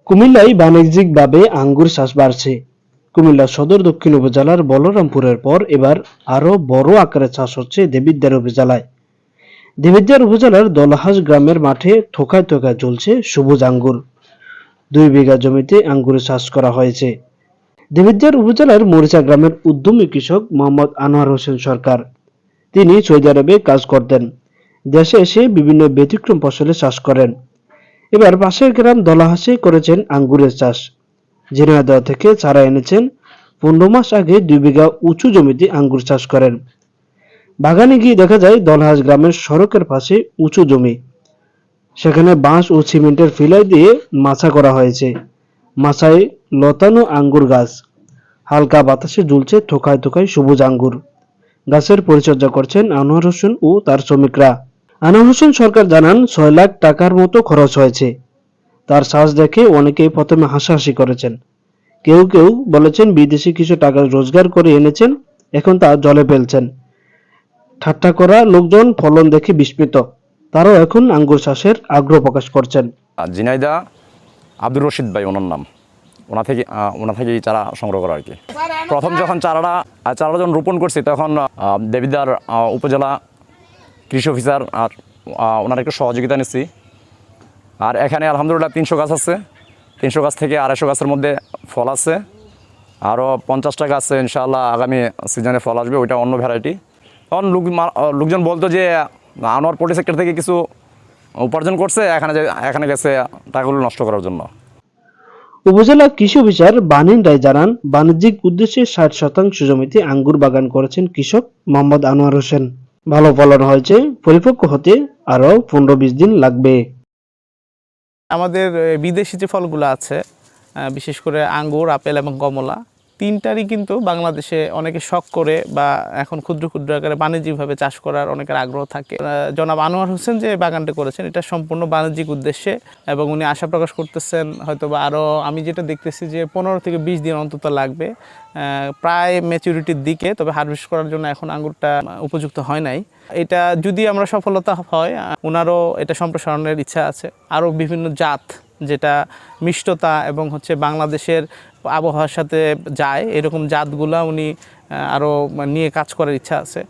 কুমিল্লায় বাণিজ্যিকভাবে আঙ্গুর চাষ বাড়ছে। কুমিল্লা সদর দক্ষিণ উপজেলার বলরামপুরের পর এবার আরো বড় আকারে চাষ হচ্ছে দেবিদ্বার উপজেলায়। দেবিদ্বার উপজেলার দলহাঁস গ্রামের মাঠে থোকায় থোকায় ঝুলছে সবুজ আঙ্গুর। 2 বিঘা জমিতে আঙ্গুরের চাষ করা হয়েছে। দেবিদ্বার উপজেলার মরিচা গ্রামের উদ্যমী কৃষক মোহাম্মদ আনোয়ার হোসেন সরকার। তিনি সৌদি আরবে কাজ করতেন। দেশে এসে বিভিন্ন ব্যতিক্রম ফসলের চাষ করেন। এবার পাশের গ্রাম দলাহাসে করেছেন আঙ্গুরের চাষ। ঝিনাইদহ থেকে চারা এনেছেন। 15 মাস আগে 2 বিঘা উঁচু জমিতে আঙ্গুর চাষ করেন। বাগানে গিয়ে দেখা যায় দলহাস গ্রামের সড়কের পাশে উঁচু জমি। সেখানে বাঁশ ও সিমেন্টের ফিলাই দিয়ে মাচা করা হয়েছে। মাচায় লতানো আঙ্গুর গাছ। হালকা বাতাসে ঝুলছে থোকায় থোকায় সবুজ আঙ্গুর। গাছের পরিচর্যা করছেন আনোয়ার হোসেন ও তার শ্রমিকরা। আনোয়ার হোসেন সরকার জানান 6 লাখ টাকার মতো খরচ হয়েছে। তার চাষ দেখে অনেকেই প্রথমে হাসাহাসি করেছেন। কেউ কেউ বলেছেন বিদেশি কিছু টাকা রোজগার করে এনেছেন, এখন তা জলে ফেলছেন। ঠাট্টা করা লোকজন ফলন দেখে বিস্মিত। তারাও এখন আঙ্গুর চাষের আগ্রহ প্রকাশ করছেন। ঝিনাইদহ আব্দুর রশিদ ভাই ওনার নাম, ওনা থেকেই চারা সংগ্রহ করা আর কি। প্রথম যখন চারাটা যখন রোপণ করছি তখন দেবিদ্বার উপজেলা কৃষি অফিসার আর ওনার একটু সহযোগিতা নিচ্ছি। আর এখানে আলহামদুলিল্লাহ 300 গাছ আছে। 300 গাছ থেকে 250 গাছের মধ্যে ফল আছে। আরও 50টা গাছ আছে, ইনশাআল্লাহ আগামী সিজনে ফল আসবে, ওইটা অন্য ভ্যারাইটি। তখন লোকজন বলতো যে আনোয়ার পোল্ট্রি সেক্টর থেকে কিছু উপার্জন করছে, এখানে গেছে টাকাগুলো নষ্ট করার জন্য। উপজেলা কৃষি অফিসার বানিন রায় জানান, বাণিজ্যিক উদ্দেশ্যে 60% জমিতে আঙ্গুর বাগান করেছেন কৃষক মোহাম্মদ আনোয়ার হোসেন। ভালো ফলন হয়েছে, পরিপক্ক হতে আরো 15-20 দিন লাগবে। আমাদের বিদেশি যে ফলগুলো আছে, বিশেষ করে আঙ্গুর, আপেল এবং কমলা, তিনটারই কিন্তু বাংলাদেশে অনেকে শখ করে বা এখন ক্ষুদ্র ক্ষুদ্র আকারে বাণিজ্যিকভাবে চাষ করার অনেকের আগ্রহ থাকে। জনাব আনোয়ার হোসেন যে বাগানটি করেছেন এটা সম্পূর্ণ বাণিজ্যিক উদ্দেশ্যে, এবং উনি আশা প্রকাশ করতেছেন হয়তো বা আরও, আমি যেটা দেখতেছি যে 15 থেকে 20 দিন অন্তত লাগবে, প্রায় ম্যাচুরিটির দিকে। তবে হারভেস্ট করার জন্য এখন আঙ্গুরটা উপযুক্ত হয় নাই। এটা যদি আমরা সফলতা হয়, ওনারও এটা সম্প্রসারণের ইচ্ছা আছে। আরও বিভিন্ন জাত যেটা মিষ্টতা এবং বাংলাদেশের আবহাওয়ার সাথে যায়, এরকম জাতগুলা উনি আরও নিয়ে কাজ করার ইচ্ছা আছে।